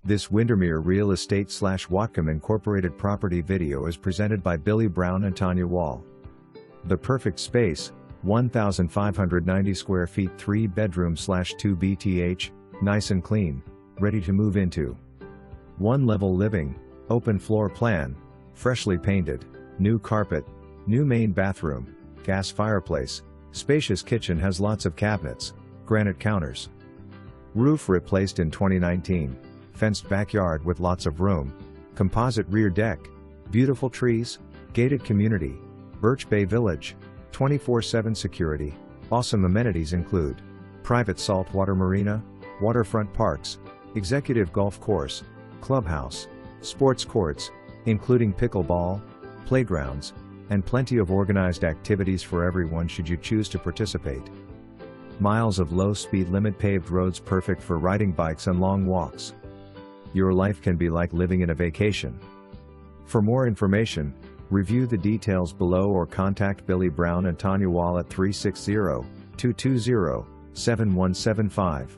This Windermere Real Estate / Whatcom Incorporated property video is presented by Billy Brown and Tanya Wall. The perfect space, 1,590 square feet, 3 bedroom / 2 BTH, nice and clean, ready to move into. 1 level living, open floor plan, freshly painted, new carpet, new main bathroom, gas fireplace, spacious kitchen, has lots of cabinets, granite counters. Roof replaced in 2019, fenced backyard with lots of room, composite rear deck, beautiful trees, gated community, Birch Bay Village, 24/7 security. Awesome amenities include private saltwater marina, waterfront parks, executive golf course, clubhouse, sports courts, including pickleball, playgrounds, and plenty of organized activities for everyone should you choose to participate. Miles of low speed limit paved roads, perfect for riding bikes and long walks. Your life can be like living in a vacation. For more information, review the details below or contact Billy Brown and Tanya Wall at 360-220-7175.